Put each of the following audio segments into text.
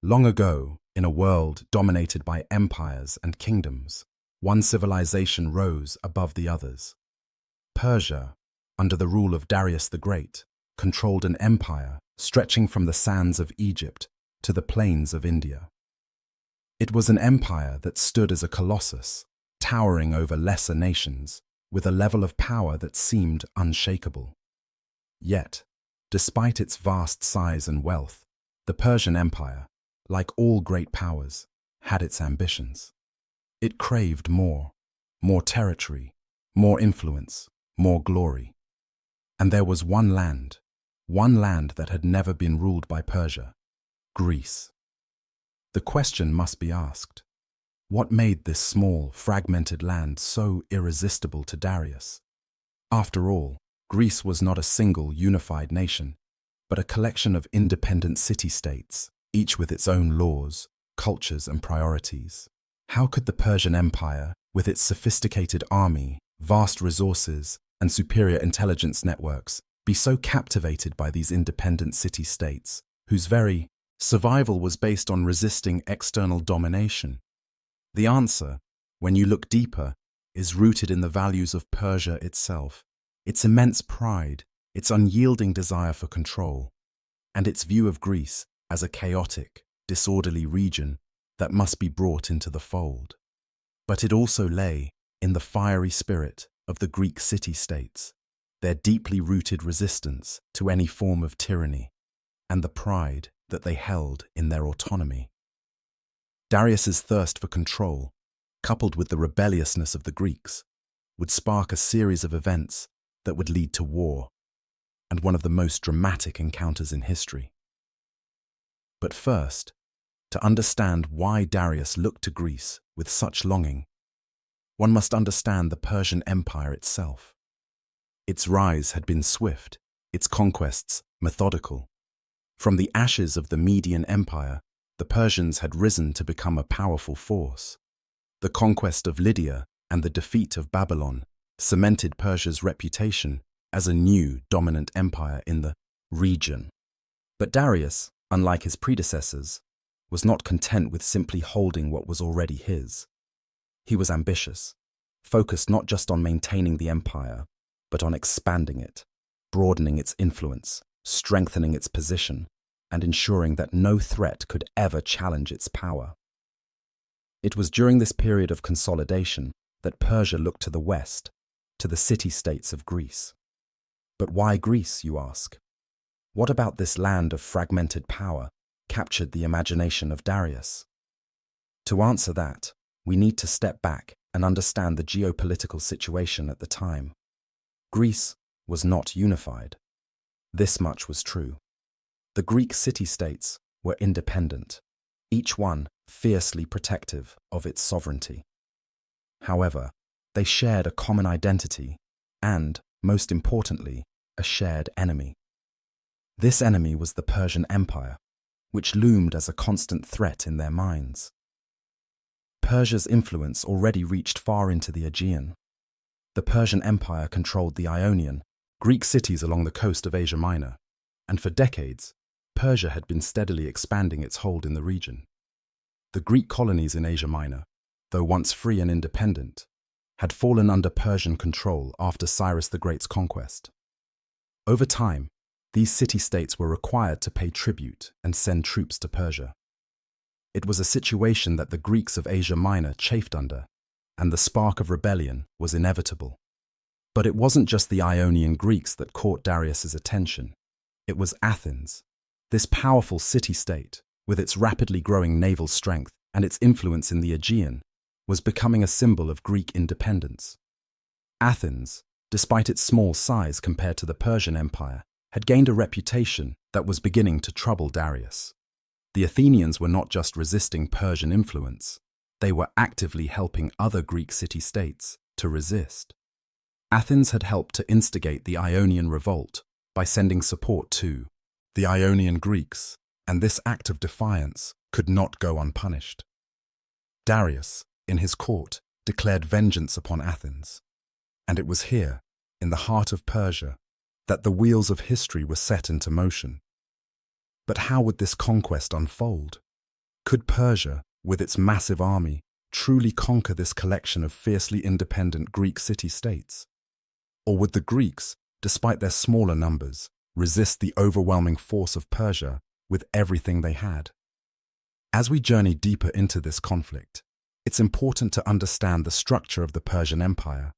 Long ago, in a world dominated by empires and kingdoms, one civilization rose above the others. Persia, under the rule of Darius the Great, controlled an empire stretching from the sands of Egypt to the plains of India. It was an empire that stood as a colossus, towering over lesser nations, with a level of power that seemed unshakable. Yet, despite its vast size and wealth, the Persian Empire, like all great powers, had its ambitions. It craved more territory, more influence, more glory. And there was one land that had never been ruled by Persia, Greece. The question must be asked, what made this small, fragmented land so irresistible to Darius? After all, Greece was not a single unified nation, but a collection of independent city-states, each with its own laws, cultures, and priorities. How could the Persian Empire, with its sophisticated army, vast resources, and superior intelligence networks, be so captivated by these independent city-states, whose very survival was based on resisting external domination? The answer, when you look deeper, is rooted in the values of Persia itself, its immense pride, its unyielding desire for control, and its view of Greece as a chaotic, disorderly region that must be brought into the fold. But it also lay in the fiery spirit of the Greek city-states, their deeply rooted resistance to any form of tyranny, and the pride that they held in their autonomy. Darius's thirst for control, coupled with the rebelliousness of the Greeks, would spark a series of events that would lead to war, and one of the most dramatic encounters in history. But first, to understand why Darius looked to Greece with such longing, one must understand the Persian Empire itself. Its rise had been swift, its conquests methodical. From the ashes of the Median Empire, the Persians had risen to become a powerful force. The conquest of Lydia and the defeat of Babylon cemented Persia's reputation as a new dominant empire in the region. But Darius, unlike his predecessors, was not content with simply holding what was already his. He was ambitious, focused not just on maintaining the empire, but on expanding it, broadening its influence, strengthening its position, and ensuring that no threat could ever challenge its power. It was during this period of consolidation that Persia looked to the west, to the city-states of Greece. But why Greece, you ask? What about this land of fragmented power captured the imagination of Darius? To answer that, we need to step back and understand the geopolitical situation at the time. Greece was not unified. This much was true. The Greek city-states were independent, each one fiercely protective of its sovereignty. However, they shared a common identity and, most importantly, a shared enemy. This enemy was the Persian Empire, which loomed as a constant threat in their minds. Persia's influence already reached far into the Aegean. The Persian Empire controlled the Ionian, Greek cities along the coast of Asia Minor, and for decades, Persia had been steadily expanding its hold in the region. The Greek colonies in Asia Minor, though once free and independent, had fallen under Persian control after Cyrus the Great's conquest. Over time, these city-states were required to pay tribute and send troops to Persia. It was a situation that the Greeks of Asia Minor chafed under, and the spark of rebellion was inevitable. But it wasn't just the Ionian Greeks that caught Darius's attention. It was Athens, this powerful city-state, with its rapidly growing naval strength and its influence in the Aegean, was becoming a symbol of Greek independence. Athens, despite its small size compared to the Persian Empire, had gained a reputation that was beginning to trouble Darius. The Athenians were not just resisting Persian influence, they were actively helping other Greek city-states to resist. Athens had helped to instigate the Ionian revolt by sending support to the Ionian Greeks, and this act of defiance could not go unpunished. Darius, in his court, declared vengeance upon Athens, and it was here, in the heart of Persia, that the wheels of history were set into motion. But how would this conquest unfold? Could Persia, with its massive army, truly conquer this collection of fiercely independent Greek city-states? Or would the Greeks, despite their smaller numbers, resist the overwhelming force of Persia with everything they had? As we journey deeper into this conflict, it's important to understand the structure of the Persian Empire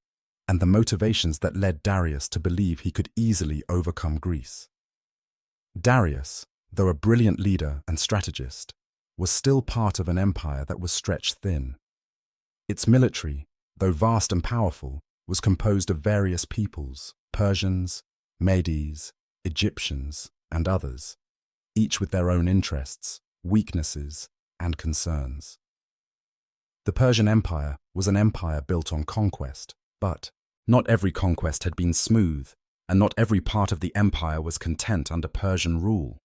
and the motivations that led Darius to believe he could easily overcome Greece. Darius, though a brilliant leader and strategist, was still part of an empire that was stretched thin. Its military, though vast and powerful, was composed of various peoples: Persians, Medes, Egyptians, and others, each with their own interests, weaknesses, and concerns. The Persian Empire was an empire built on conquest, but not every conquest had been smooth, and not every part of the empire was content under Persian rule.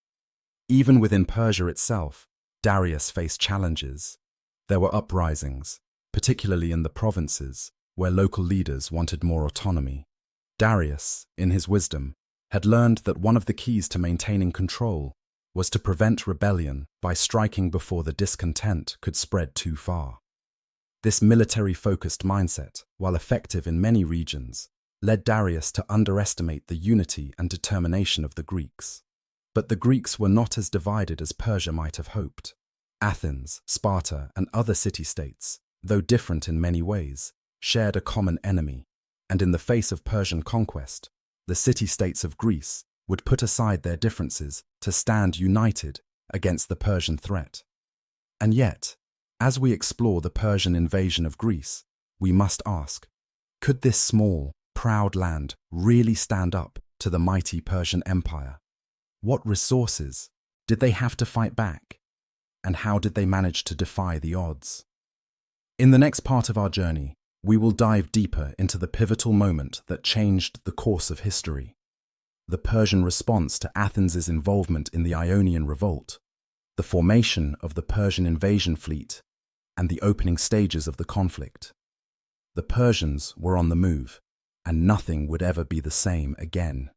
Even within Persia itself, Darius faced challenges. There were uprisings, particularly in the provinces, where local leaders wanted more autonomy. Darius, in his wisdom, had learned that one of the keys to maintaining control was to prevent rebellion by striking before the discontent could spread too far. This military-focused mindset, while effective in many regions, led Darius to underestimate the unity and determination of the Greeks. But the Greeks were not as divided as Persia might have hoped. Athens, Sparta, and other city-states, though different in many ways, shared a common enemy, and in the face of Persian conquest, the city-states of Greece would put aside their differences to stand united against the Persian threat. And yet, as we explore the Persian invasion of Greece, we must ask, could this small, proud land really stand up to the mighty Persian Empire? What resources did they have to fight back? And how did they manage to defy the odds? In the next part of our journey, we will dive deeper into the pivotal moment that changed the course of history: the Persian response to Athens' involvement in the Ionian Revolt, the formation of the Persian invasion fleet, and the opening stages of the conflict. The Persians were on the move, and nothing would ever be the same again.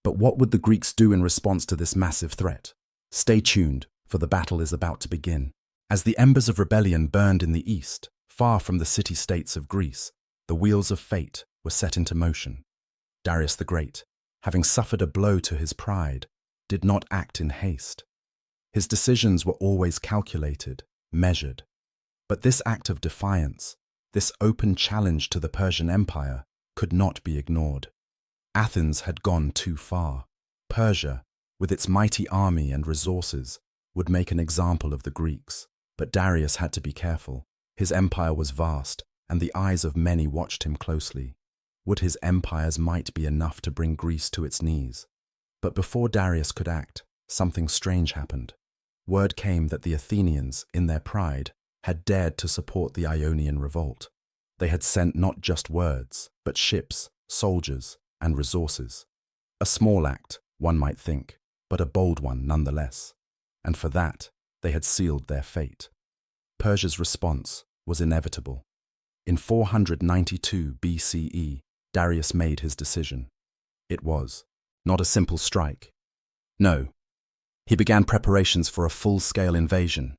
But what would the Greeks do in response to this massive threat? Stay tuned, for the battle is about to begin. As the embers of rebellion burned in the east, far from the city-states of Greece, the wheels of fate were set into motion. Darius the Great, having suffered a blow to his pride, did not act in haste. His decisions were always calculated, measured. But this act of defiance, this open challenge to the Persian Empire, could not be ignored. Athens had gone too far. Persia, with its mighty army and resources, would make an example of the Greeks. But Darius had to be careful. His empire was vast, and the eyes of many watched him closely. Would his empire's might be enough to bring Greece to its knees? But before Darius could act, something strange happened. Word came that the Athenians, in their pride, had dared to support the Ionian revolt. They had sent not just words, but ships, soldiers, and resources. A small act, one might think, but a bold one nonetheless. And for that, they had sealed their fate. Persia's response was inevitable. In 492 BCE, Darius made his decision. It was not a simple strike. No, he began preparations for a full-scale invasion.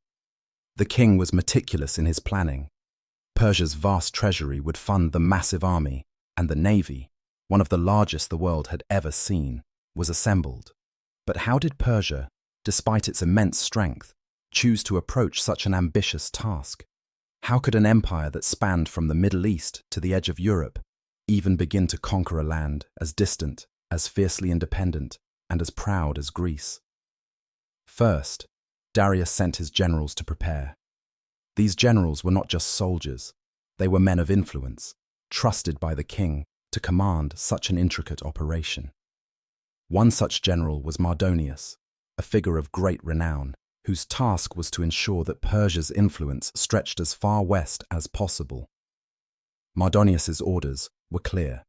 The king was meticulous in his planning. Persia's vast treasury would fund the massive army, and the navy, one of the largest the world had ever seen, was assembled. But how did Persia, despite its immense strength, choose to approach such an ambitious task? How could an empire that spanned from the Middle East to the edge of Europe even begin to conquer a land as distant, as fiercely independent, and as proud as Greece? First, Darius sent his generals to prepare. These generals were not just soldiers, they were men of influence, trusted by the king to command such an intricate operation. One such general was Mardonius, a figure of great renown, whose task was to ensure that Persia's influence stretched as far west as possible. Mardonius's orders were clear: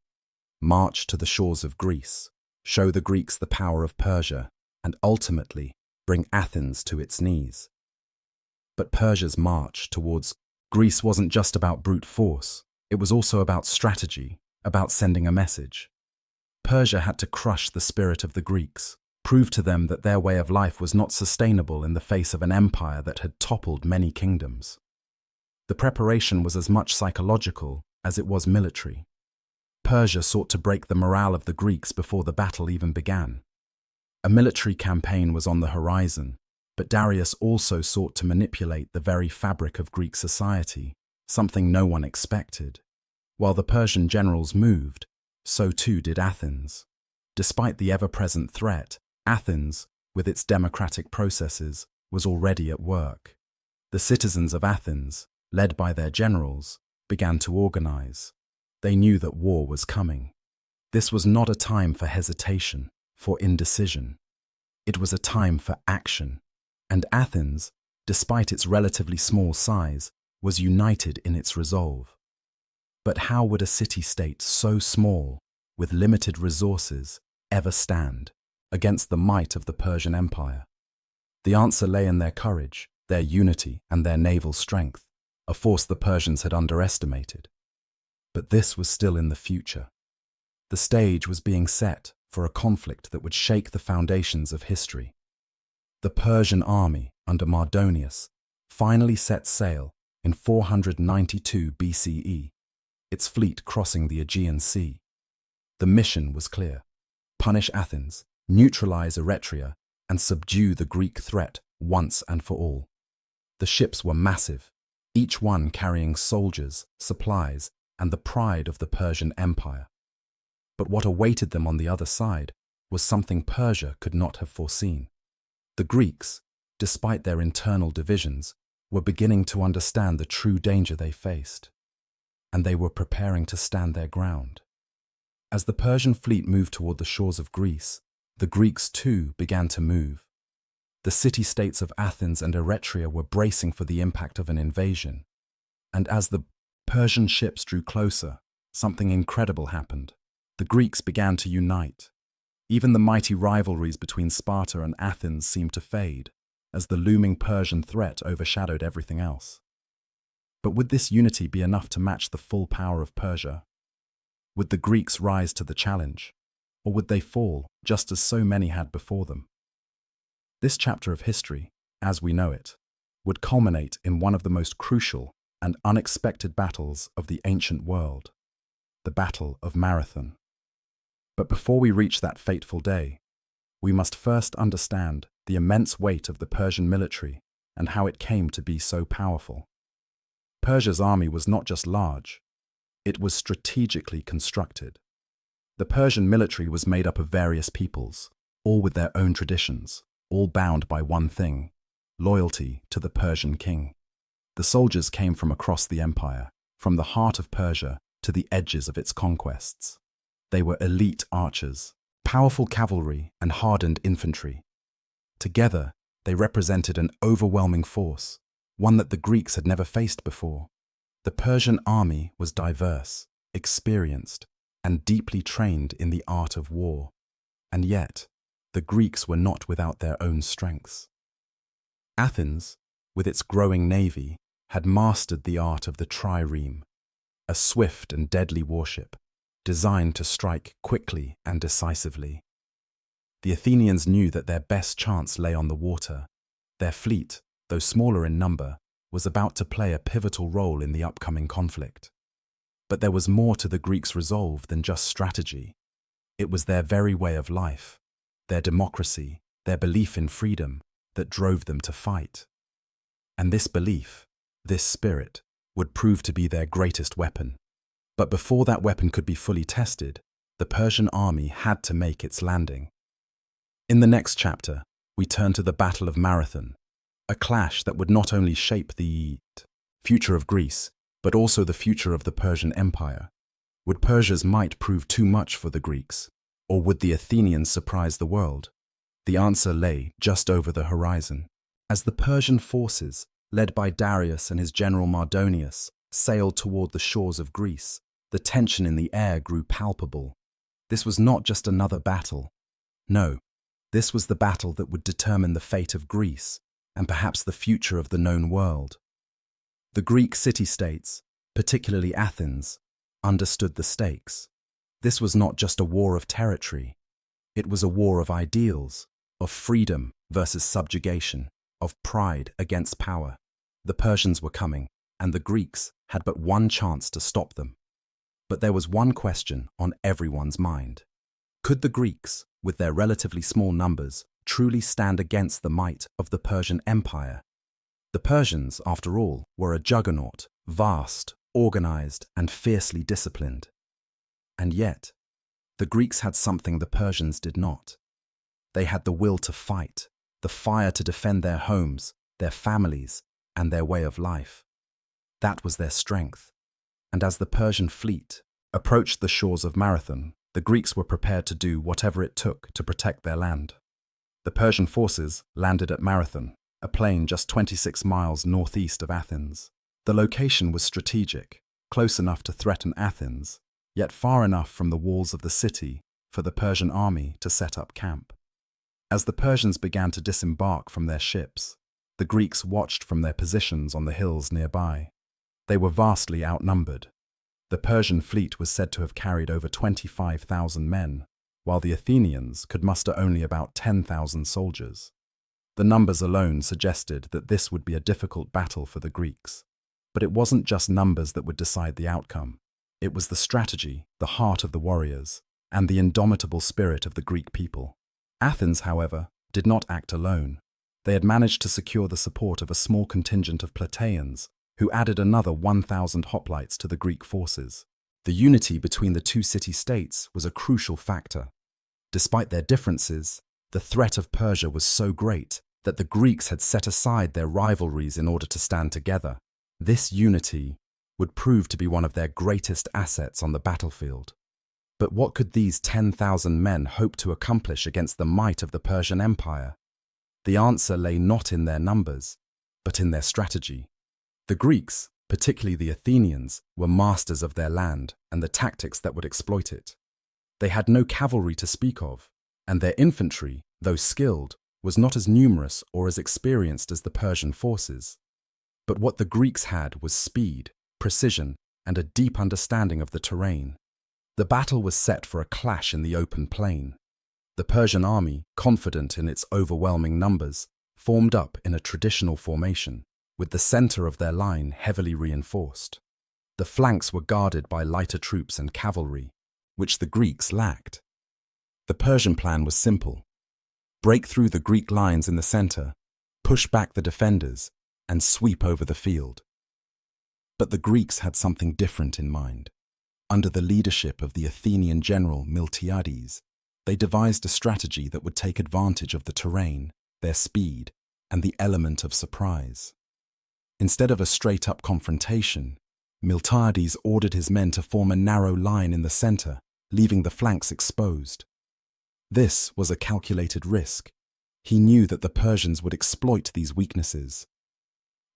march to the shores of Greece, show the Greeks the power of Persia, and ultimately bring Athens to its knees. But Persia's march towards Greece wasn't just about brute force, it was also about strategy, about sending a message. Persia had to crush the spirit of the Greeks, proved to them that their way of life was not sustainable in the face of an empire that had toppled many kingdoms. The preparation was as much psychological as it was military. Persia sought to break the morale of the Greeks before the battle even began. A military campaign was on the horizon, but Darius also sought to manipulate the very fabric of Greek society, something no one expected. While the Persian generals moved, so too did Athens. Despite the ever-present threat, Athens, with its democratic processes, was already at work. The citizens of Athens, led by their generals, began to organize. They knew that war was coming. This was not a time for hesitation, for indecision. It was a time for action. And Athens, despite its relatively small size, was united in its resolve. But how would a city-state so small, with limited resources, ever stand against the might of the Persian Empire? The answer lay in their courage, their unity, and their naval strength, a force the Persians had underestimated. But this was still in the future. The stage was being set for a conflict that would shake the foundations of history. The Persian army, under Mardonius, finally set sail in 492 BCE, its fleet crossing the Aegean Sea. The mission was clear: punish Athens, neutralize Eretria, and subdue the Greek threat once and for all. The ships were massive, each one carrying soldiers, supplies, and the pride of the Persian Empire. But what awaited them on the other side was something Persia could not have foreseen. The Greeks, despite their internal divisions, were beginning to understand the true danger they faced, and they were preparing to stand their ground. As the Persian fleet moved toward the shores of Greece, the Greeks too began to move. The city-states of Athens and Eretria were bracing for the impact of an invasion, and as the Persian ships drew closer, something incredible happened. The Greeks began to unite. Even the mighty rivalries between Sparta and Athens seemed to fade, as the looming Persian threat overshadowed everything else. But would this unity be enough to match the full power of Persia? Would the Greeks rise to the challenge, or would they fall, just as so many had before them? This chapter of history, as we know it, would culminate in one of the most crucial and unexpected battles of the ancient world, the Battle of Marathon. But before we reach that fateful day, we must first understand the immense weight of the Persian military and how it came to be so powerful. Persia's army was not just large, it was strategically constructed. The Persian military was made up of various peoples, all with their own traditions, all bound by one thing: loyalty to the Persian king. The soldiers came from across the empire, from the heart of Persia to the edges of its conquests. They were elite archers, powerful cavalry, and hardened infantry. Together, they represented an overwhelming force, one that the Greeks had never faced before. The Persian army was diverse, experienced, and deeply trained in the art of war. And yet, the Greeks were not without their own strengths. Athens, with its growing navy, had mastered the art of the trireme, a swift and deadly warship, designed to strike quickly and decisively. The Athenians knew that their best chance lay on the water. Their fleet, though smaller in number, was about to play a pivotal role in the upcoming conflict. But there was more to the Greeks' resolve than just strategy. It was their very way of life, their democracy, their belief in freedom, that drove them to fight. And this belief, this spirit, would prove to be their greatest weapon. But before that weapon could be fully tested, the Persian army had to make its landing. In the next chapter, we turn to the Battle of Marathon, a clash that would not only shape the future of Greece, but also the future of the Persian Empire. Would Persia's might prove too much for the Greeks, or would the Athenians surprise the world? The answer lay just over the horizon. As the Persian forces, led by Darius and his general Mardonius, sailed toward the shores of Greece, the tension in the air grew palpable. This was not just another battle. No, this was the battle that would determine the fate of Greece, and perhaps the future of the known world. The Greek city-states, particularly Athens, understood the stakes. This was not just a war of territory. It was a war of ideals, of freedom versus subjugation, of pride against power. The Persians were coming, and the Greeks had but one chance to stop them. But there was one question on everyone's mind. Could the Greeks, with their relatively small numbers, truly stand against the might of the Persian Empire? The Persians, after all, were a juggernaut, vast, organized, and fiercely disciplined. And yet, the Greeks had something the Persians did not. They had the will to fight, the fire to defend their homes, their families, and their way of life. That was their strength. And as the Persian fleet approached the shores of Marathon, the Greeks were prepared to do whatever it took to protect their land. The Persian forces landed at Marathon, a plain just 26 miles northeast of Athens. The location was strategic, close enough to threaten Athens, yet far enough from the walls of the city for the Persian army to set up camp. As the Persians began to disembark from their ships, the Greeks watched from their positions on the hills nearby. They were vastly outnumbered. The Persian fleet was said to have carried over 25,000 men, while the Athenians could muster only about 10,000 soldiers. The numbers alone suggested that this would be a difficult battle for the Greeks. But it wasn't just numbers that would decide the outcome. It was the strategy, the heart of the warriors, and the indomitable spirit of the Greek people. Athens, however, did not act alone. They had managed to secure the support of a small contingent of Plataeans, who added another 1,000 hoplites to the Greek forces. The unity between the two city-states was a crucial factor. Despite their differences, the threat of Persia was so great that the Greeks had set aside their rivalries in order to stand together. This unity would prove to be one of their greatest assets on the battlefield. But what could these 10,000 men hope to accomplish against the might of the Persian Empire? The answer lay not in their numbers, but in their strategy. The Greeks, particularly the Athenians, were masters of their land and the tactics that would exploit it. They had no cavalry to speak of, and their infantry, though skilled, was not as numerous or as experienced as the Persian forces. But what the Greeks had was speed, precision, and a deep understanding of the terrain. The battle was set for a clash in the open plain. The Persian army, confident in its overwhelming numbers, formed up in a traditional formation, with the center of their line heavily reinforced. The flanks were guarded by lighter troops and cavalry, which the Greeks lacked. The Persian plan was simple: break through the Greek lines in the center, push back the defenders, and sweep over the field. But the Greeks had something different in mind. Under the leadership of the Athenian general Miltiades, they devised a strategy that would take advantage of the terrain, their speed, and the element of surprise. Instead of a straight-up confrontation, Miltiades ordered his men to form a narrow line in the center, leaving the flanks exposed. This was a calculated risk. He knew that the Persians would exploit these weaknesses.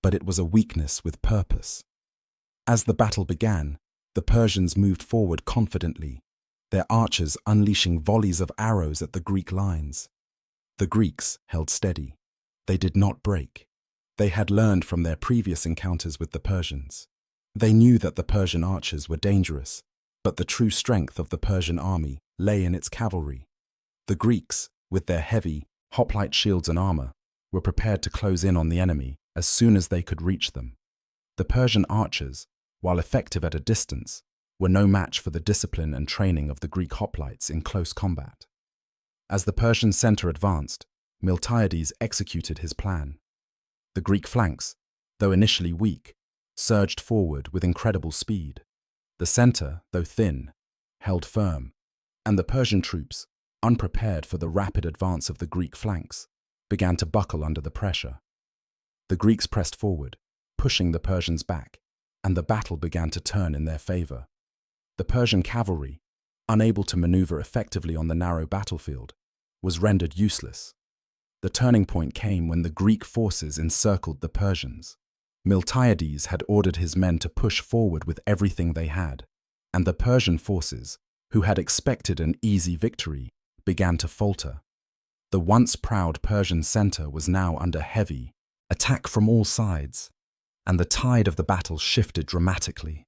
But it was a weakness with purpose. As the battle began, the Persians moved forward confidently, their archers unleashing volleys of arrows at the Greek lines. The Greeks held steady. They did not break. They had learned from their previous encounters with the Persians. They knew that the Persian archers were dangerous, but the true strength of the Persian army lay in its cavalry. The Greeks, with their heavy, hoplite shields and armor, were prepared to close in on the enemy as soon as they could reach them. The Persian archers, while effective at a distance, were no match for the discipline and training of the Greek hoplites in close combat. As the Persian center advanced, Miltiades executed his plan. The Greek flanks, though initially weak, surged forward with incredible speed. The center, though thin, held firm, and the Persian troops, unprepared for the rapid advance of the Greek flanks, began to buckle under the pressure. The Greeks pressed forward, pushing the Persians back, and the battle began to turn in their favor. The Persian cavalry, unable to maneuver effectively on the narrow battlefield, was rendered useless. The turning point came when the Greek forces encircled the Persians. Miltiades had ordered his men to push forward with everything they had, and the Persian forces, who had expected an easy victory, began to falter. The once proud Persian center was now under heavy attack from all sides, and the tide of the battle shifted dramatically.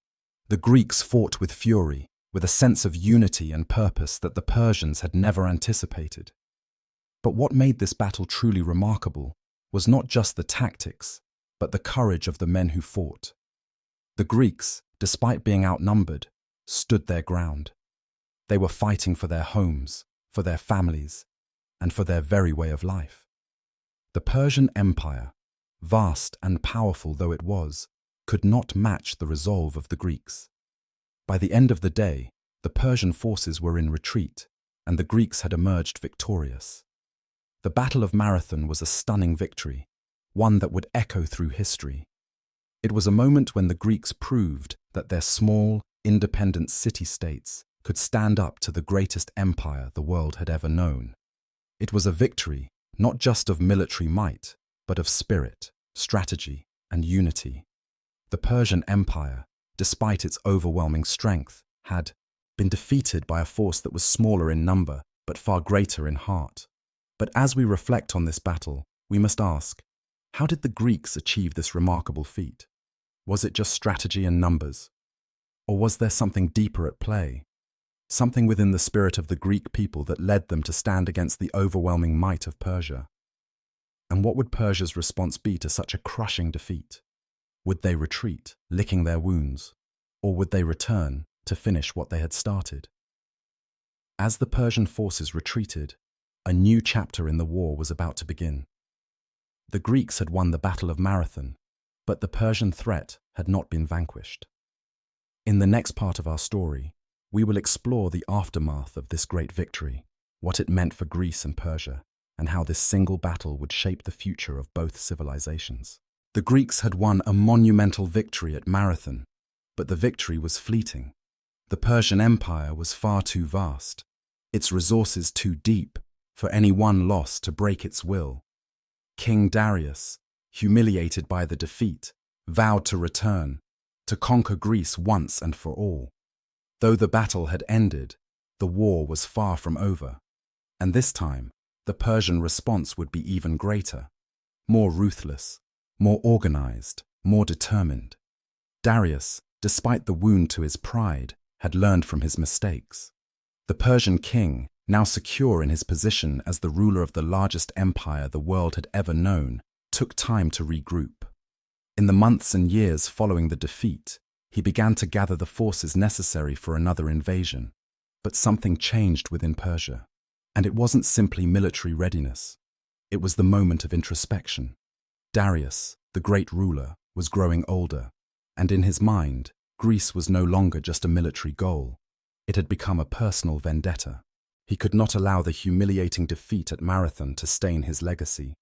The Greeks fought with fury, with a sense of unity and purpose that the Persians had never anticipated. But what made this battle truly remarkable was not just the tactics, but the courage of the men who fought. The Greeks, despite being outnumbered, stood their ground. They were fighting for their homes, for their families, and for their very way of life. The Persian Empire, vast and powerful though it was, could not match the resolve of the Greeks. By the end of the day, the Persian forces were in retreat, and the Greeks had emerged victorious. The Battle of Marathon was a stunning victory, one that would echo through history. It was a moment when the Greeks proved that their small, independent city-states could stand up to the greatest empire the world had ever known. It was a victory not just of military might, but of spirit, strategy, and unity. The Persian Empire, despite its overwhelming strength, had been defeated by a force that was smaller in number but far greater in heart. But as we reflect on this battle, we must ask, how did the Greeks achieve this remarkable feat? Was it just strategy and numbers? Or was there something deeper at play? Something within the spirit of the Greek people that led them to stand against the overwhelming might of Persia? And what would Persia's response be to such a crushing defeat? Would they retreat, licking their wounds? Or would they return to finish what they had started? As the Persian forces retreated, a new chapter in the war was about to begin. The Greeks had won the Battle of Marathon, but the Persian threat had not been vanquished. In the next part of our story, we will explore the aftermath of this great victory, what it meant for Greece and Persia, and how this single battle would shape the future of both civilizations. The Greeks had won a monumental victory at Marathon, but the victory was fleeting. The Persian Empire was far too vast, its resources too deep for any one loss to break its will. King Darius, humiliated by the defeat, vowed to return, to conquer Greece once and for all. Though the battle had ended, the war was far from over, and this time, the Persian response would be even greater, more ruthless, more organized, more determined. Darius, despite the wound to his pride, had learned from his mistakes. The Persian king, now secure in his position as the ruler of the largest empire the world had ever known, took time to regroup. In the months and years following the defeat, he began to gather the forces necessary for another invasion. But something changed within Persia, and it wasn't simply military readiness. It was the moment of introspection. Darius, the great ruler, was growing older, and in his mind, Greece was no longer just a military goal. It had become a personal vendetta. He could not allow the humiliating defeat at Marathon to stain his legacy.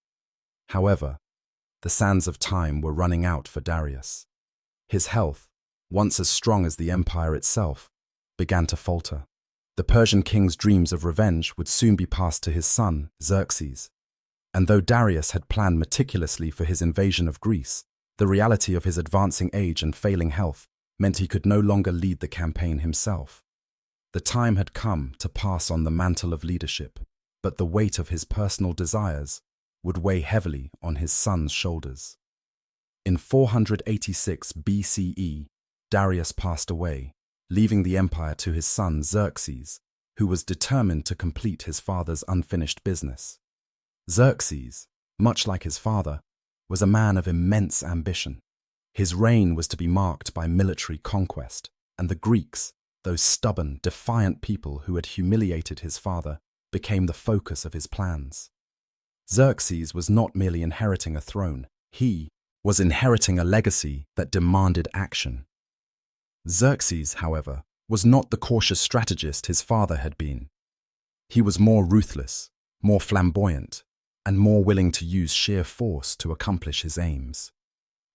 However, the sands of time were running out for Darius. His health, once as strong as the empire itself, began to falter. The Persian king's dreams of revenge would soon be passed to his son, Xerxes. And though Darius had planned meticulously for his invasion of Greece, the reality of his advancing age and failing health meant he could no longer lead the campaign himself. The time had come to pass on the mantle of leadership, but the weight of his personal desires would weigh heavily on his son's shoulders. In 486 BCE, Darius passed away, leaving the empire to his son Xerxes, who was determined to complete his father's unfinished business. Xerxes, much like his father, was a man of immense ambition. His reign was to be marked by military conquest, and the Greeks, those stubborn, defiant people who had humiliated his father, became the focus of his plans. Xerxes was not merely inheriting a throne, he was inheriting a legacy that demanded action. Xerxes, however, was not the cautious strategist his father had been. He was more ruthless, more flamboyant, and more willing to use sheer force to accomplish his aims.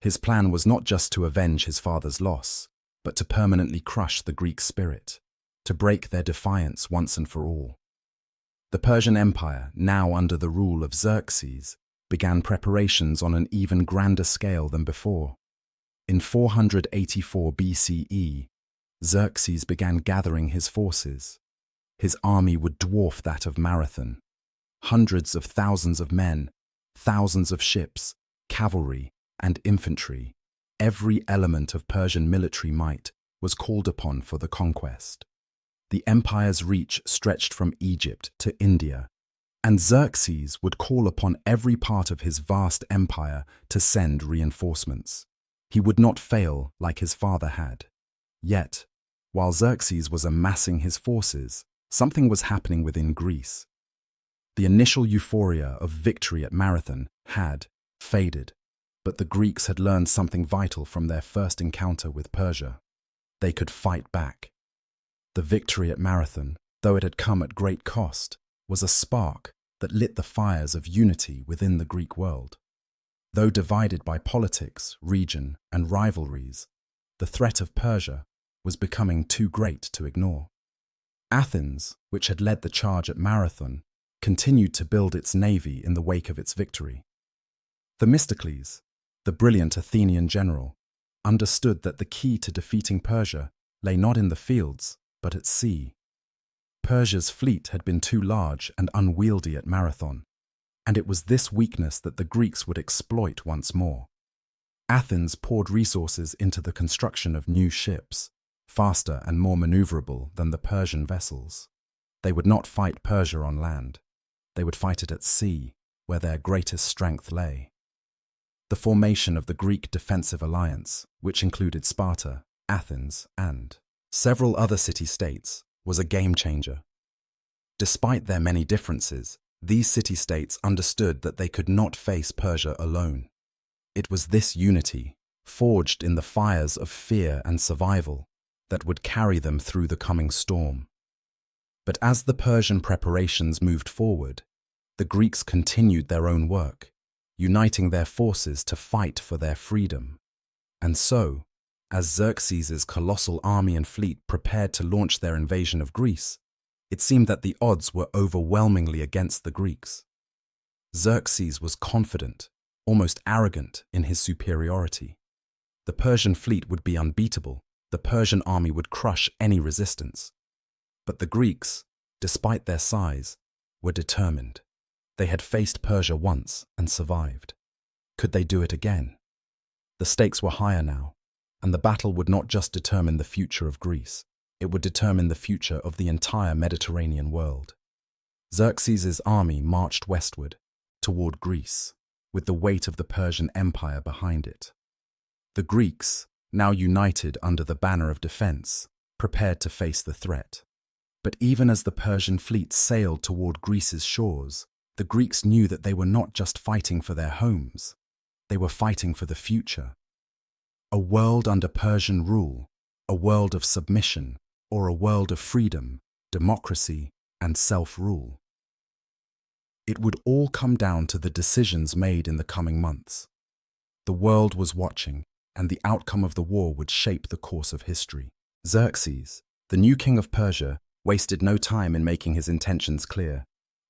His plan was not just to avenge his father's loss, but to permanently crush the Greek spirit, to break their defiance once and for all. The Persian Empire, now under the rule of Xerxes, began preparations on an even grander scale than before. In 484 BCE, Xerxes began gathering his forces. His army would dwarf that of Marathon. Hundreds of thousands of men, thousands of ships, cavalry, and infantry, every element of Persian military might was called upon for the conquest. The empire's reach stretched from Egypt to India, And Xerxes would call upon every part of his vast empire to send reinforcements. He would not fail like his father had. Yet, while Xerxes was amassing his forces, something was happening within Greece. The initial euphoria of victory at Marathon had faded, but the Greeks had learned something vital from their first encounter with Persia. They could fight back. The victory at Marathon, though it had come at great cost, was a spark that lit the fires of unity within the Greek world. Though divided by politics, region, and rivalries, the threat of Persia was becoming too great to ignore. Athens, which had led the charge at Marathon, continued to build its navy in the wake of its victory. Themistocles, the brilliant Athenian general, understood that the key to defeating Persia lay not in the fields, but at sea. Persia's fleet had been too large and unwieldy at Marathon, and it was this weakness that the Greeks would exploit once more. Athens poured resources into the construction of new ships, faster and more maneuverable than the Persian vessels. They would not fight Persia on land. They would fight it at sea, where their greatest strength lay. The formation of the Greek defensive alliance, which included Sparta, Athens, and several other city-states, was a game-changer. Despite their many differences, these city-states understood that they could not face Persia alone. It was this unity, forged in the fires of fear and survival, that would carry them through the coming storm. But as the Persian preparations moved forward, the Greeks continued their own work, uniting their forces to fight for their freedom. And so, as Xerxes' colossal army and fleet prepared to launch their invasion of Greece, it seemed that the odds were overwhelmingly against the Greeks. Xerxes was confident, almost arrogant in his superiority. The Persian fleet would be unbeatable. The Persian army would crush any resistance. But the Greeks, despite their size, were determined. They had faced Persia once and survived. Could they do it again? The stakes were higher now, and the battle would not just determine the future of Greece, it would determine the future of the entire Mediterranean world. Xerxes' army marched westward, toward Greece, with the weight of the Persian Empire behind it. The Greeks, now united under the banner of defense, prepared to face the threat. But even as the Persian fleet sailed toward Greece's shores, the Greeks knew that they were not just fighting for their homes, they were fighting for the future. A world under Persian rule, a world of submission, or a world of freedom, democracy, and self-rule. It would all come down to the decisions made in the coming months. The world was watching, and the outcome of the war would shape the course of history. Xerxes, the new king of Persia, wasted no time in making his intentions clear.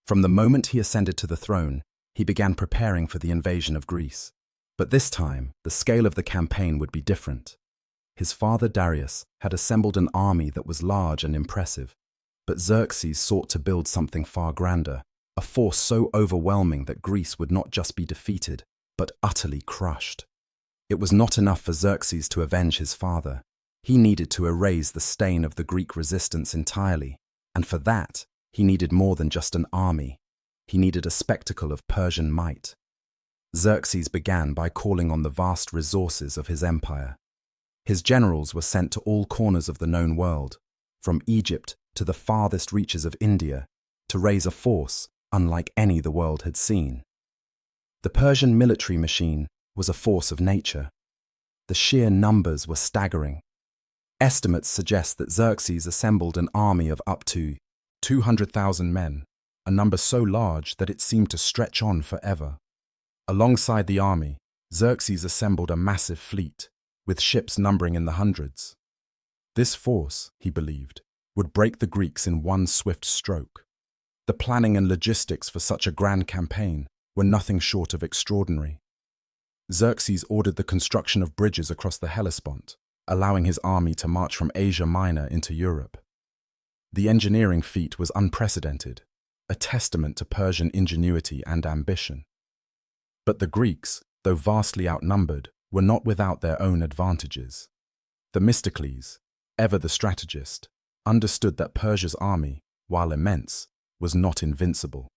From the moment he ascended to the throne, he began preparing for the invasion of Greece. But this time, the scale of the campaign would be different. His father Darius had assembled an army that was large and impressive, but Xerxes sought to build something far grander, a force so overwhelming that Greece would not just be defeated, but utterly crushed. It was not enough for Xerxes to avenge his father. He needed to erase the stain of the Greek resistance entirely, and for that, he needed more than just an army. He needed a spectacle of Persian might. Xerxes began by calling on the vast resources of his empire. His generals were sent to all corners of the known world, from Egypt to the farthest reaches of India, to raise a force unlike any the world had seen. The Persian military machine was a force of nature. The sheer numbers were staggering. Estimates suggest that Xerxes assembled an army of up to 200,000 men, a number so large that it seemed to stretch on forever. Alongside the army, Xerxes assembled a massive fleet, with ships numbering in the hundreds. This force, he believed, would break the Greeks in one swift stroke. The planning and logistics for such a grand campaign were nothing short of extraordinary. Xerxes ordered the construction of bridges across the Hellespont, allowing his army to march from Asia Minor into Europe. The engineering feat was unprecedented, a testament to Persian ingenuity and ambition. But the Greeks, though vastly outnumbered, were not without their own advantages. Themistocles, ever the strategist, understood that Persia's army, while immense, was not invincible.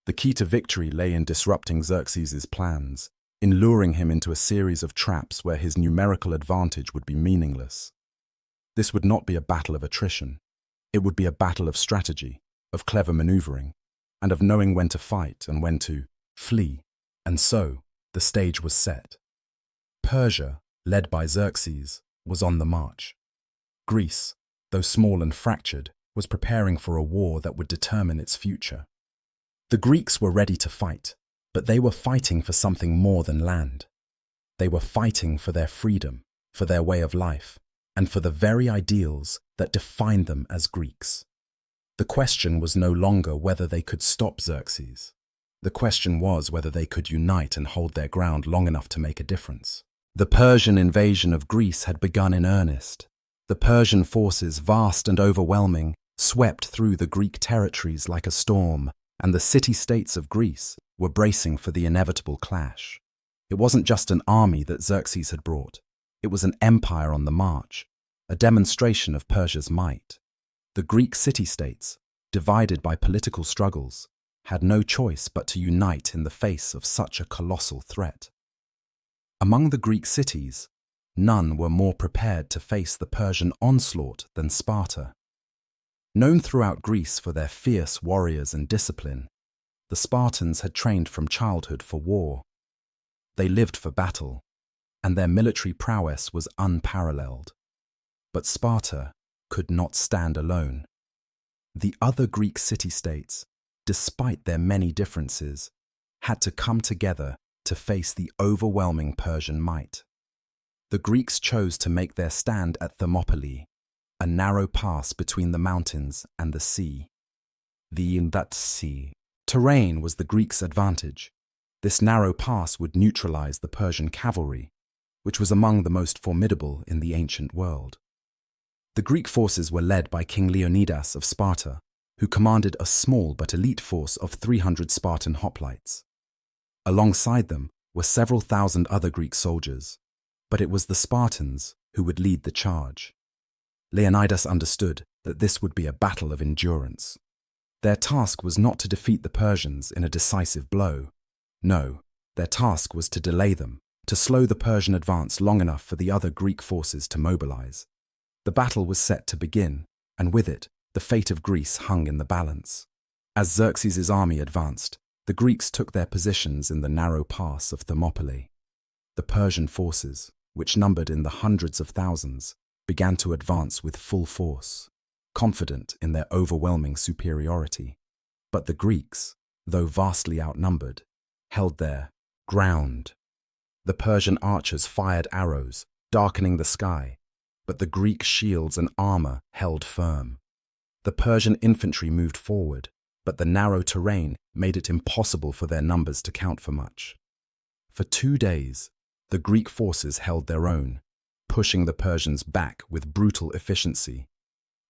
The key to victory lay in disrupting Xerxes' plans, in luring him into a series of traps where his numerical advantage would be meaningless. This would not be a battle of attrition. It would be a battle of strategy, of clever maneuvering, and of knowing when to fight and when to flee. And so, the stage was set. Persia, led by Xerxes, was on the march. Greece, though small and fractured, was preparing for a war that would determine its future. The Greeks were ready to fight, but they were fighting for something more than land. They were fighting for their freedom, for their way of life, and for the very ideals that defined them as Greeks. The question was no longer whether they could stop Xerxes. The question was whether they could unite and hold their ground long enough to make a difference. The Persian invasion of Greece had begun in earnest. The Persian forces, vast and overwhelming, swept through the Greek territories like a storm, and the city-states of Greece were bracing for the inevitable clash. It wasn't just an army that Xerxes had brought. It was an empire on the march, a demonstration of Persia's might. The Greek city-states, divided by political struggles, had no choice but to unite in the face of such a colossal threat. Among the Greek cities, none were more prepared to face the Persian onslaught than Sparta. Known throughout Greece for their fierce warriors and discipline, the Spartans had trained from childhood for war. They lived for battle, and their military prowess was unparalleled. But Sparta could not stand alone. The other Greek city-states, despite their many differences, had to come together to face the overwhelming Persian might. The Greeks chose to make their stand at Thermopylae, a narrow pass between the mountains and the sea. That sea. Terrain was the Greeks' advantage. This narrow pass would neutralize the Persian cavalry, which was among the most formidable in the ancient world. The Greek forces were led by King Leonidas of Sparta, who commanded a small but elite force of 300 Spartan hoplites. Alongside them were several thousand other Greek soldiers, but it was the Spartans who would lead the charge. Leonidas understood that this would be a battle of endurance. Their task was not to defeat the Persians in a decisive blow. No, their task was to delay them, to slow the Persian advance long enough for the other Greek forces to mobilize. The battle was set to begin, and with it, the fate of Greece hung in the balance. As Xerxes' army advanced, the Greeks took their positions in the narrow pass of Thermopylae. The Persian forces, which numbered in the hundreds of thousands, began to advance with full force, confident in their overwhelming superiority. But the Greeks, though vastly outnumbered, held their ground. The Persian archers fired arrows, darkening the sky, but the Greek shields and armor held firm. The Persian infantry moved forward, but the narrow terrain made it impossible for their numbers to count for much. For 2 days, the Greek forces held their own, pushing the Persians back with brutal efficiency.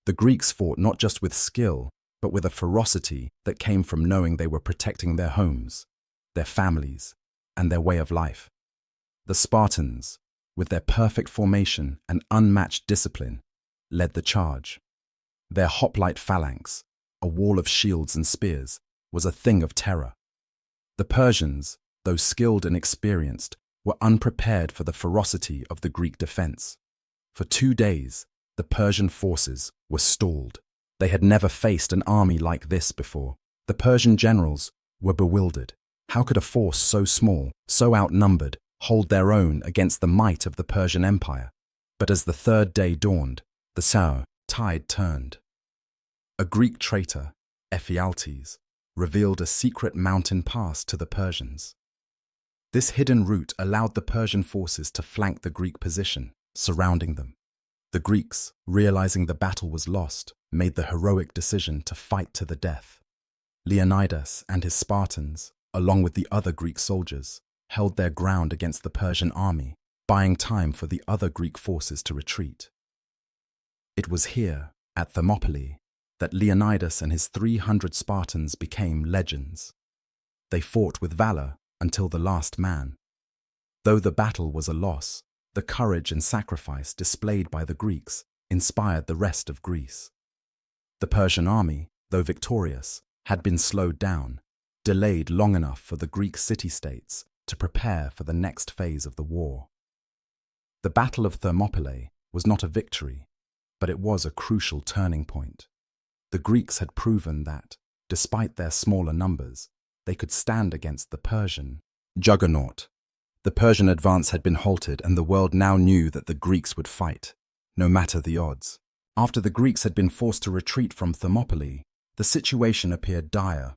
The Greeks fought not just with skill, but with a ferocity that came from knowing they were protecting their homes, their families, and their way of life. The Spartans, with their perfect formation and unmatched discipline, led the charge. Their hoplite phalanx, a wall of shields and spears, was a thing of terror. The Persians, though skilled and experienced, were unprepared for the ferocity of the Greek defense. For 2 days, the Persian forces were stalled. They had never faced an army like this before. The Persian generals were bewildered. How could a force so small, so outnumbered, hold their own against the might of the Persian Empire? But as the 3rd day dawned, the tide turned. A Greek traitor, Ephialtes, revealed a secret mountain pass to the Persians. This hidden route allowed the Persian forces to flank the Greek position, surrounding them. The Greeks, realizing the battle was lost, made the heroic decision to fight to the death. Leonidas and his Spartans, along with the other Greek soldiers, held their ground against the Persian army, buying time for the other Greek forces to retreat. It was here, at Thermopylae, that Leonidas and his 300 Spartans became legends. They fought with valor until the last man. Though the battle was a loss, the courage and sacrifice displayed by the Greeks inspired the rest of Greece. The Persian army, though victorious, had been slowed down, delayed long enough for the Greek city-states to prepare for the next phase of the war. The Battle of Thermopylae was not a victory, but it was a crucial turning point. The Greeks had proven that, despite their smaller numbers, they could stand against the Persian juggernaut. The Persian advance had been halted, and the world now knew that the Greeks would fight, no matter the odds. After the Greeks had been forced to retreat from Thermopylae, the situation appeared dire.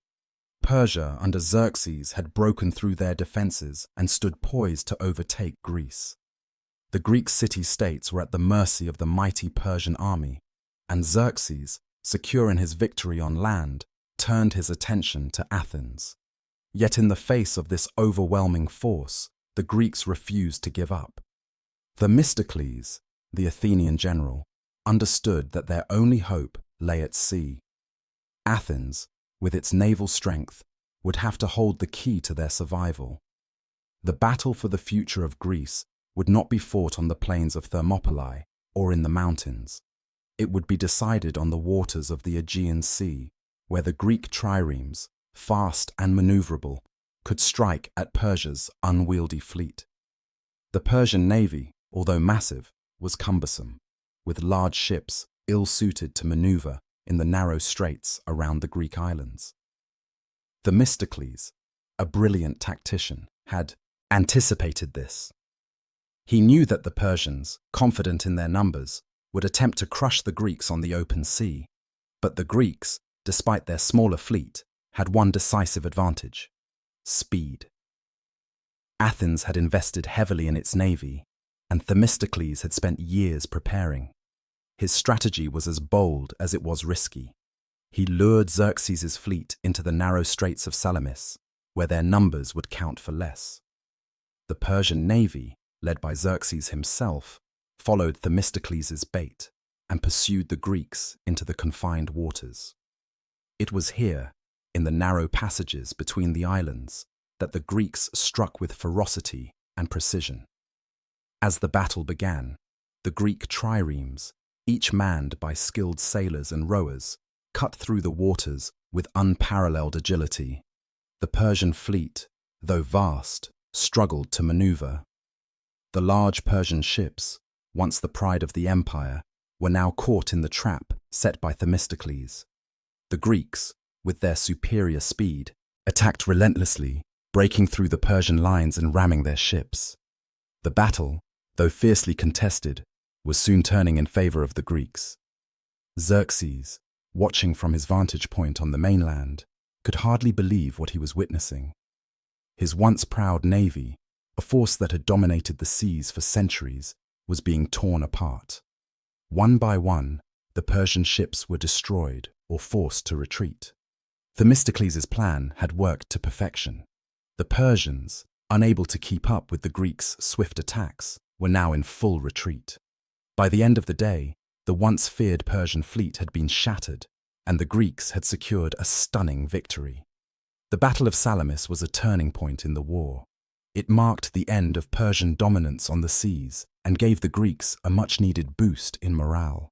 Persia, under Xerxes, had broken through their defenses and stood poised to overtake Greece. The Greek city-states were at the mercy of the mighty Persian army, and Xerxes, secure in his victory on land, turned his attention to Athens. Yet in the face of this overwhelming force, the Greeks refused to give up. Themistocles, the Athenian general, understood that their only hope lay at sea. Athens, with its naval strength, would have to hold the key to their survival. The battle for the future of Greece would not be fought on the plains of Thermopylae or in the mountains. It would be decided on the waters of the Aegean Sea, where the Greek triremes, fast and maneuverable, could strike at Persia's unwieldy fleet. The Persian navy, although massive, was cumbersome, with large ships ill-suited to maneuver in the narrow straits around the Greek islands. Themistocles, a brilliant tactician, had anticipated this. He knew that the Persians, confident in their numbers, would attempt to crush the Greeks on the open sea, but the Greeks, despite their smaller fleet, had one decisive advantage: speed. Athens had invested heavily in its navy, and Themistocles had spent years preparing. His strategy was as bold as it was risky. He lured Xerxes' fleet into the narrow straits of Salamis, where their numbers would count for less. The Persian navy, led by Xerxes himself, followed Themistocles' bait and pursued the Greeks into the confined waters. It was here, in the narrow passages between the islands, that the Greeks struck with ferocity and precision. As the battle began, the Greek triremes, each manned by skilled sailors and rowers, cut through the waters with unparalleled agility. The Persian fleet, though vast, struggled to maneuver. The large Persian ships, once the pride of the empire, were now caught in the trap set by Themistocles. The Greeks, with their superior speed, attacked relentlessly, breaking through the Persian lines and ramming their ships. The battle, though fiercely contested, was soon turning in favor of the Greeks. Xerxes, watching from his vantage point on the mainland, could hardly believe what he was witnessing. His once proud navy, a force that had dominated the seas for centuries, was being torn apart. One by one, the Persian ships were destroyed or forced to retreat. Themistocles' plan had worked to perfection. The Persians, unable to keep up with the Greeks' swift attacks, were now in full retreat. By the end of the day, the once feared Persian fleet had been shattered, and the Greeks had secured a stunning victory. The Battle of Salamis was a turning point in the war. It marked the end of Persian dominance on the seas and gave the Greeks a much-needed boost in morale.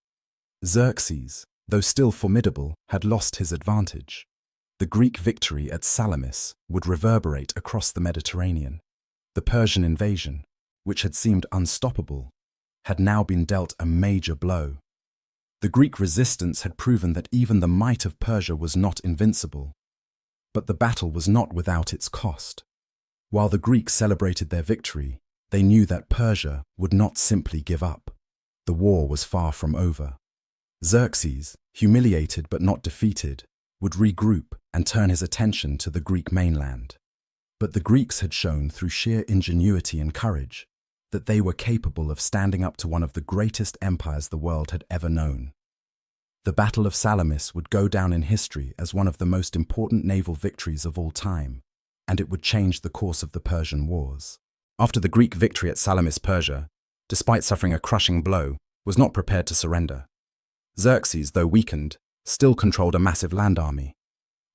Xerxes, though still formidable, had lost his advantage. The Greek victory at Salamis would reverberate across the Mediterranean. The Persian invasion, which had seemed unstoppable, had now been dealt a major blow. The Greek resistance had proven that even the might of Persia was not invincible. But the battle was not without its cost. While the Greeks celebrated their victory, they knew that Persia would not simply give up. The war was far from over. Xerxes, humiliated but not defeated, would regroup and turn his attention to the Greek mainland. But the Greeks had shown through sheer ingenuity and courage that they were capable of standing up to one of the greatest empires the world had ever known. The Battle of Salamis would go down in history as one of the most important naval victories of all time, and it would change the course of the Persian wars. After the Greek victory at Salamis, Persia, despite suffering a crushing blow, was not prepared to surrender. Xerxes, though weakened, still controlled a massive land army.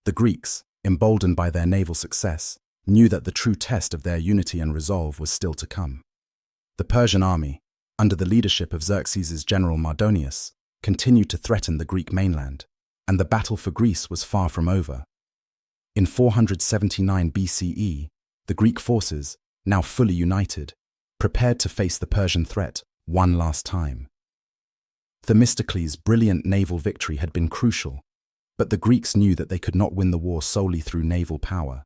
The Greeks, emboldened by their naval success, knew that the true test of their unity and resolve was still to come. The Persian army, under the leadership of Xerxes' general Mardonius, continued to threaten the Greek mainland, and the battle for Greece was far from over. In 479 BCE, the Greek forces, now fully united, prepared to face the Persian threat one last time. Themistocles' brilliant naval victory had been crucial, but the Greeks knew that they could not win the war solely through naval power.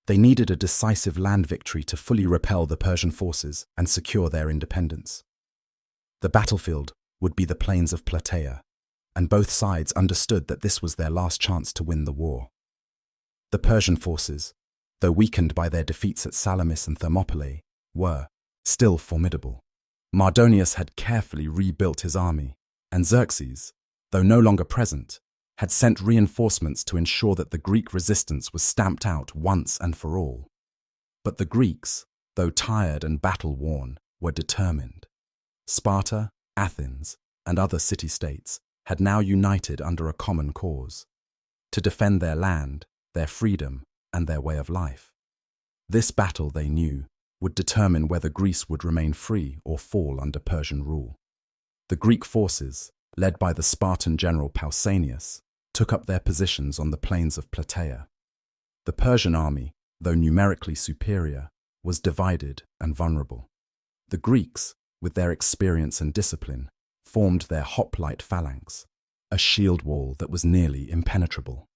They needed a decisive land victory to fully repel the Persian forces and secure their independence. The battlefield would be the plains of Plataea, and both sides understood that this was their last chance to win the war. The Persian forces, though weakened by their defeats at Salamis and Thermopylae, were still formidable. Mardonius had carefully rebuilt his army, and Xerxes, though no longer present, had sent reinforcements to ensure that the Greek resistance was stamped out once and for all. But the Greeks, though tired and battle-worn, were determined. Sparta, Athens, and other city-states had now united under a common cause: to defend their land, their freedom, and their way of life. This battle, they knew, would determine whether Greece would remain free or fall under Persian rule. The Greek forces, led by the Spartan general Pausanias, took up their positions on the plains of Plataea. The Persian army, though numerically superior, was divided and vulnerable. The Greeks, with their experience and discipline, formed their hoplite phalanx, a shield wall that was nearly impenetrable.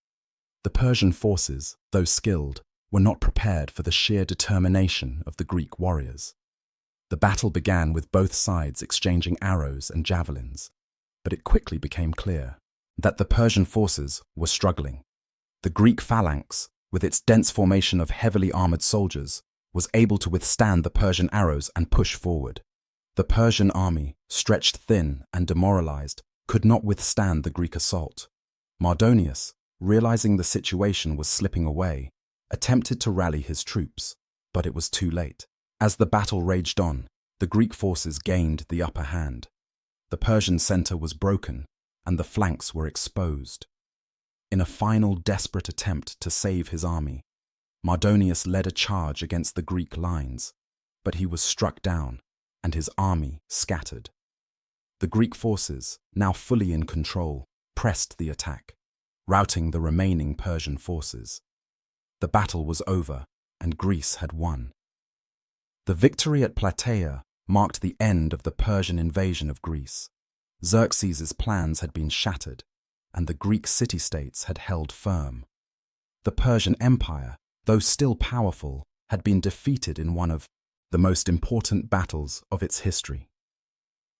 The Persian forces, though skilled, were not prepared for the sheer determination of the Greek warriors. The battle began with both sides exchanging arrows and javelins, but it quickly became clear that the Persian forces were struggling. The Greek phalanx, with its dense formation of heavily armored soldiers, was able to withstand the Persian arrows and push forward. The Persian army, stretched thin and demoralized, could not withstand the Greek assault. Mardonius, realizing the situation was slipping away, attempted to rally his troops, but it was too late. As the battle raged on, the Greek forces gained the upper hand. The Persian center was broken, and the flanks were exposed. In a final desperate attempt to save his army, Mardonius led a charge against the Greek lines, but he was struck down, and his army scattered. The Greek forces, now fully in control, pressed the attack, routing the remaining Persian forces. The battle was over, and Greece had won. The victory at Plataea marked the end of the Persian invasion of Greece. Xerxes' plans had been shattered, and the Greek city-states had held firm. The Persian Empire, though still powerful, had been defeated in one of the most important battles of its history.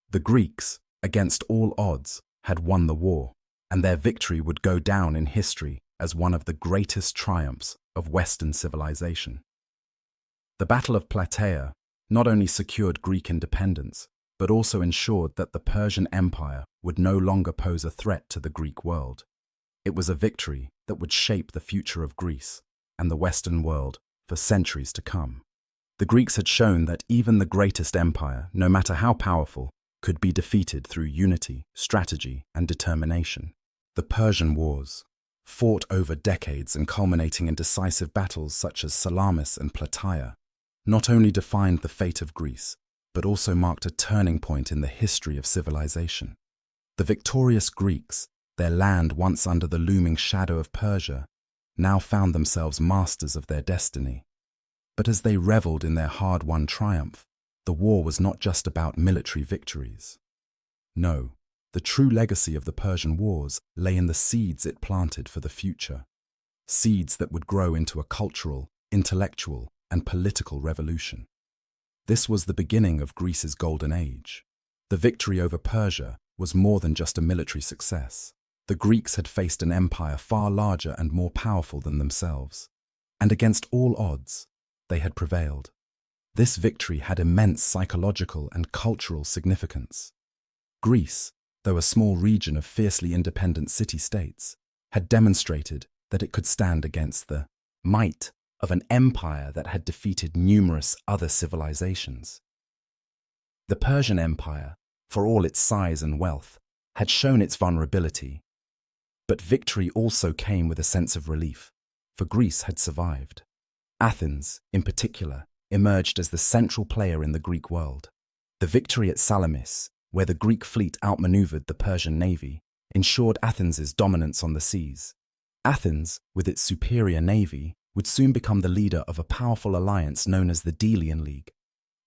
The Greeks, against all odds, had won the war, and their victory would go down in history as one of the greatest triumphs of Western civilization. The Battle of Plataea not only secured Greek independence, but also ensured that the Persian Empire would no longer pose a threat to the Greek world. It was a victory that would shape the future of Greece and the Western world for centuries to come. The Greeks had shown that even the greatest empire, no matter how powerful, could be defeated through unity, strategy, and determination. The Persian Wars, fought over decades and culminating in decisive battles such as Salamis and Plataea, not only defined the fate of Greece, but also marked a turning point in the history of civilization. The victorious Greeks, their land once under the looming shadow of Persia, now found themselves masters of their destiny. But as they reveled in their hard-won triumph, the war was not just about military victories. No, the true legacy of the Persian Wars lay in the seeds it planted for the future. Seeds that would grow into a cultural, intellectual, and political revolution. This was the beginning of Greece's golden age. The victory over Persia was more than just a military success. The Greeks had faced an empire far larger and more powerful than themselves, and against all odds, they had prevailed. This victory had immense psychological and cultural significance. Greece, though a small region of fiercely independent city-states, had demonstrated that it could stand against the might of an empire that had defeated numerous other civilizations. The Persian Empire, for all its size and wealth, had shown its vulnerability. But victory also came with a sense of relief, for Greece had survived. Athens, in particular, emerged as the central player in the Greek world. The victory at Salamis, where the Greek fleet outmaneuvered the Persian navy, ensured Athens' dominance on the seas. Athens, with its superior navy, would soon become the leader of a powerful alliance known as the Delian League,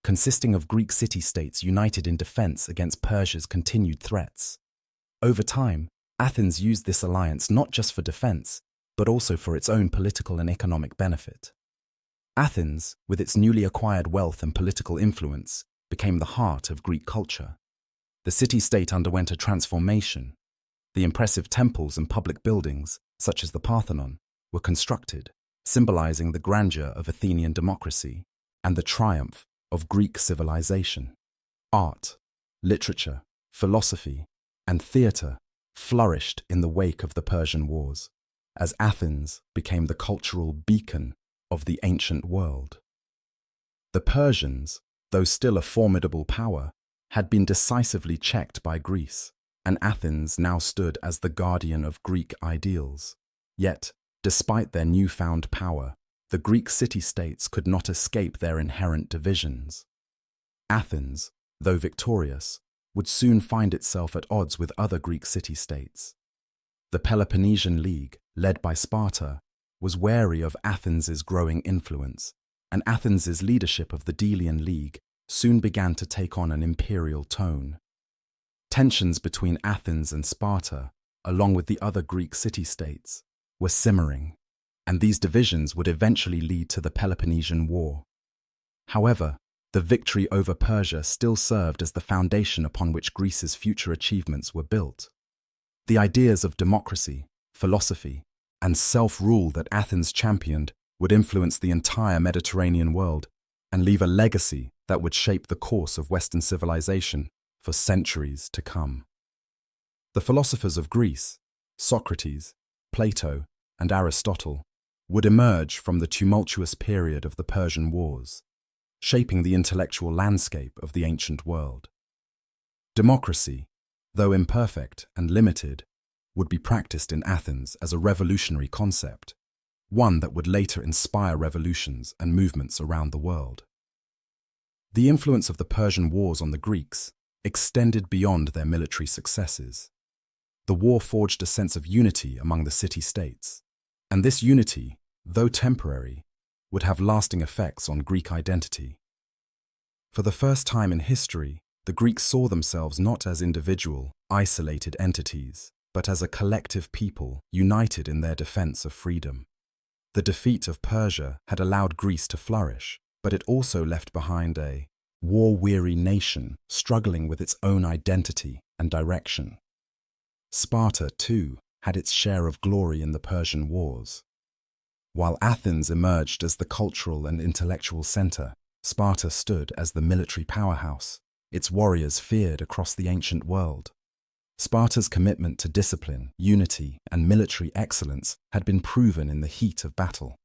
consisting of Greek city-states united in defense against Persia's continued threats. Over time, Athens used this alliance not just for defense, but also for its own political and economic benefit. Athens, with its newly acquired wealth and political influence, became the heart of Greek culture. The city-state underwent a transformation. The impressive temples and public buildings, such as the Parthenon, were constructed, symbolizing the grandeur of Athenian democracy and the triumph of Greek civilization. Art, literature, philosophy, and theatre flourished in the wake of the Persian Wars, as Athens became the cultural beacon of the ancient world. The Persians, though still a formidable power, had been decisively checked by Greece, and Athens now stood as the guardian of Greek ideals. Yet, despite their newfound power, the Greek city-states could not escape their inherent divisions. Athens, though victorious, would soon find itself at odds with other Greek city-states. The Peloponnesian League, led by Sparta, was wary of Athens's growing influence, and Athens's leadership of the Delian League soon began to take on an imperial tone. Tensions between Athens and Sparta, along with the other Greek city-states, were simmering, and these divisions would eventually lead to the Peloponnesian War. However, the victory over Persia still served as the foundation upon which Greece's future achievements were built. The ideas of democracy, philosophy, and self-rule that Athens championed would influence the entire Mediterranean world and leave a legacy that would shape the course of Western civilization for centuries to come. The philosophers of Greece, Socrates, Plato, and Aristotle, would emerge from the tumultuous period of the Persian Wars, shaping the intellectual landscape of the ancient world. Democracy, though imperfect and limited, would be practiced in Athens as a revolutionary concept, one that would later inspire revolutions and movements around the world. The influence of the Persian Wars on the Greeks extended beyond their military successes. The war forged a sense of unity among the city-states, and this unity, though temporary, would have lasting effects on Greek identity. For the first time in history, the Greeks saw themselves not as individual, isolated entities, but as a collective people united in their defense of freedom. The defeat of Persia had allowed Greece to flourish, but it also left behind a war-weary nation struggling with its own identity and direction. Sparta, too, had its share of glory in the Persian Wars. While Athens emerged as the cultural and intellectual center, Sparta stood as the military powerhouse, its warriors feared across the ancient world. Sparta's commitment to discipline, unity, and military excellence had been proven in the heat of battle.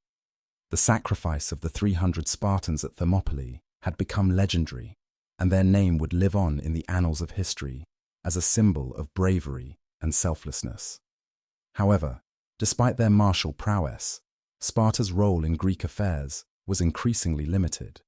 The sacrifice of the 300 Spartans at Thermopylae had become legendary, and their name would live on in the annals of history as a symbol of bravery and selflessness. However, despite their martial prowess, Sparta's role in Greek affairs was increasingly limited.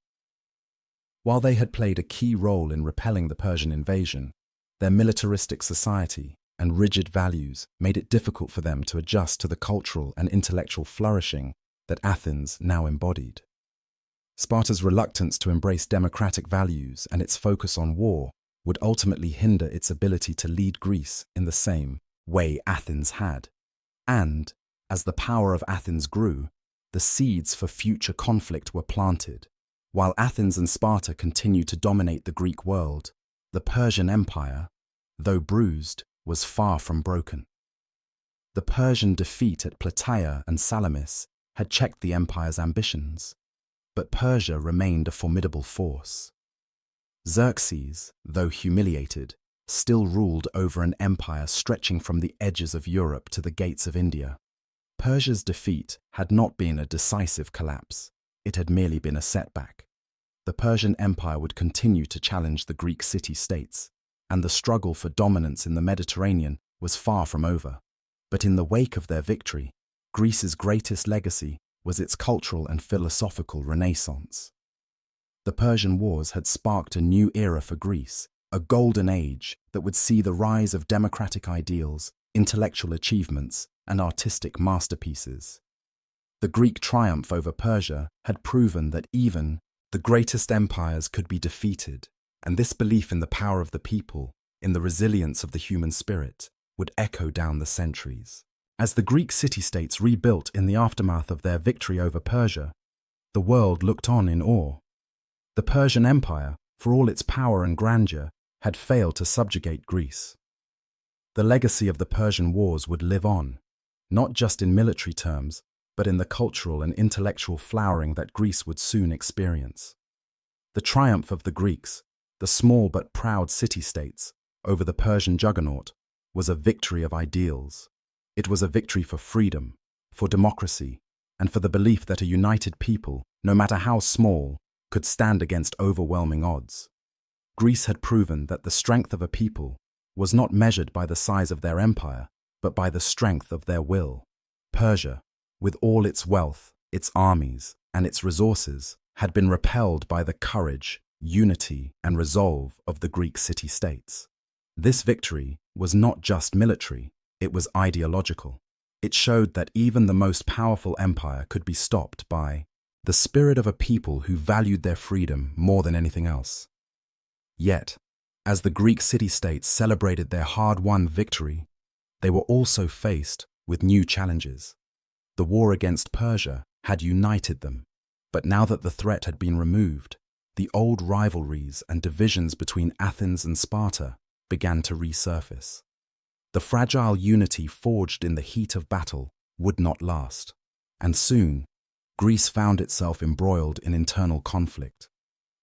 While they had played a key role in repelling the Persian invasion, their militaristic society and rigid values made it difficult for them to adjust to the cultural and intellectual flourishing that Athens now embodied. Sparta's reluctance to embrace democratic values and its focus on war would ultimately hinder its ability to lead Greece in the same way Athens had. And, as the power of Athens grew, the seeds for future conflict were planted. While Athens and Sparta continued to dominate the Greek world, the Persian Empire, though bruised, was far from broken. The Persian defeat at Plataea and Salamis had checked the empire's ambitions, but Persia remained a formidable force. Xerxes, though humiliated, still ruled over an empire stretching from the edges of Europe to the gates of India. Persia's defeat had not been a decisive collapse, it had merely been a setback. The Persian Empire would continue to challenge the Greek city-states, and the struggle for dominance in the Mediterranean was far from over. But in the wake of their victory, Greece's greatest legacy was its cultural and philosophical renaissance. The Persian Wars had sparked a new era for Greece, a golden age that would see the rise of democratic ideals, intellectual achievements, and artistic masterpieces. The Greek triumph over Persia had proven that even the greatest empires could be defeated, and this belief in the power of the people, in the resilience of the human spirit, would echo down the centuries. As the Greek city-states rebuilt in the aftermath of their victory over Persia, the world looked on in awe. The Persian Empire, for all its power and grandeur, had failed to subjugate Greece. The legacy of the Persian Wars would live on, not just in military terms, but in the cultural and intellectual flowering that Greece would soon experience. The triumph of the Greeks, the small but proud city-states, over the Persian juggernaut, was a victory of ideals. It was a victory for freedom, for democracy, and for the belief that a united people, no matter how small, could stand against overwhelming odds. Greece had proven that the strength of a people was not measured by the size of their empire, but by the strength of their will. Persia, with all its wealth, its armies, and its resources, had been repelled by the courage, unity, and resolve of the Greek city-states. This victory was not just military, it was ideological. It showed that even the most powerful empire could be stopped by the spirit of a people who valued their freedom more than anything else. Yet, as the Greek city-states celebrated their hard-won victory, they were also faced with new challenges. The war against Persia had united them, but now that the threat had been removed, the old rivalries and divisions between Athens and Sparta began to resurface. The fragile unity forged in the heat of battle would not last, and soon, Greece found itself embroiled in internal conflict.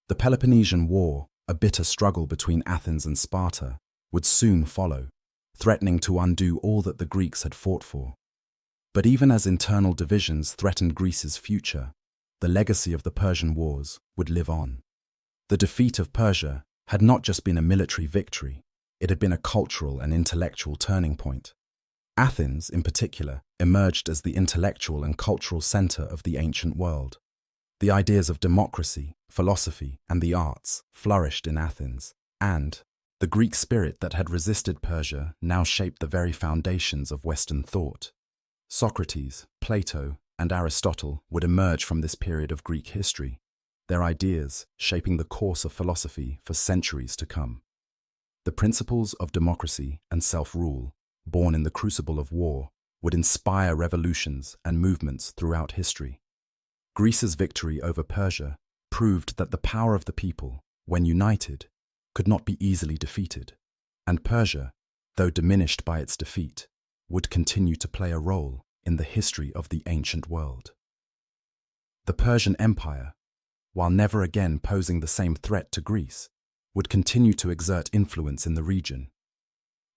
The Peloponnesian War, a bitter struggle between Athens and Sparta, would soon follow, threatening to undo all that the Greeks had fought for. But even as internal divisions threatened Greece's future, the legacy of the Persian Wars would live on. The defeat of Persia had not just been a military victory, it had been a cultural and intellectual turning point. Athens, in particular, emerged as the intellectual and cultural center of the ancient world. The ideas of democracy, philosophy, and the arts flourished in Athens, and the Greek spirit that had resisted Persia now shaped the very foundations of Western thought. Socrates, Plato, and Aristotle would emerge from this period of Greek history, their ideas shaping the course of philosophy for centuries to come. The principles of democracy and self-rule, born in the crucible of war, would inspire revolutions and movements throughout history. Greece's victory over Persia proved that the power of the people, when united, could not be easily defeated, and Persia, though diminished by its defeat, would continue to play a role in the history of the ancient world. The Persian Empire, while never again posing the same threat to Greece, would continue to exert influence in the region.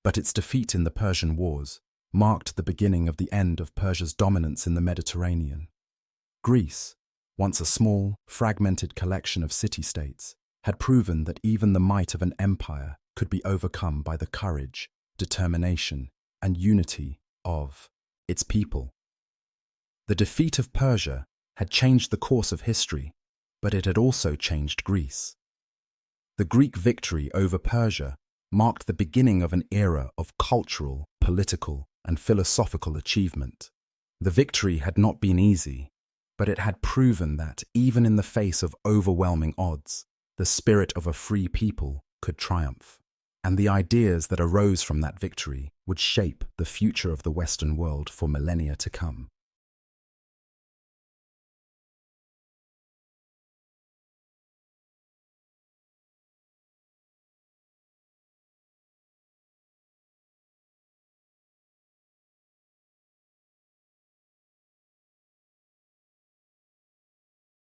But its defeat in the Persian Wars marked the beginning of the end of Persia's dominance in the Mediterranean. Greece, once a small, fragmented collection of city-states, had proven that even the might of an empire could be overcome by the courage, determination, and unity of its people. The defeat of Persia had changed the course of history, but it had also changed Greece. The Greek victory over Persia marked the beginning of an era of cultural, political, and philosophical achievement. The victory had not been easy, but it had proven that, even in the face of overwhelming odds, the spirit of a free people could triumph. And the ideas that arose from that victory would shape the future of the Western world for millennia to come.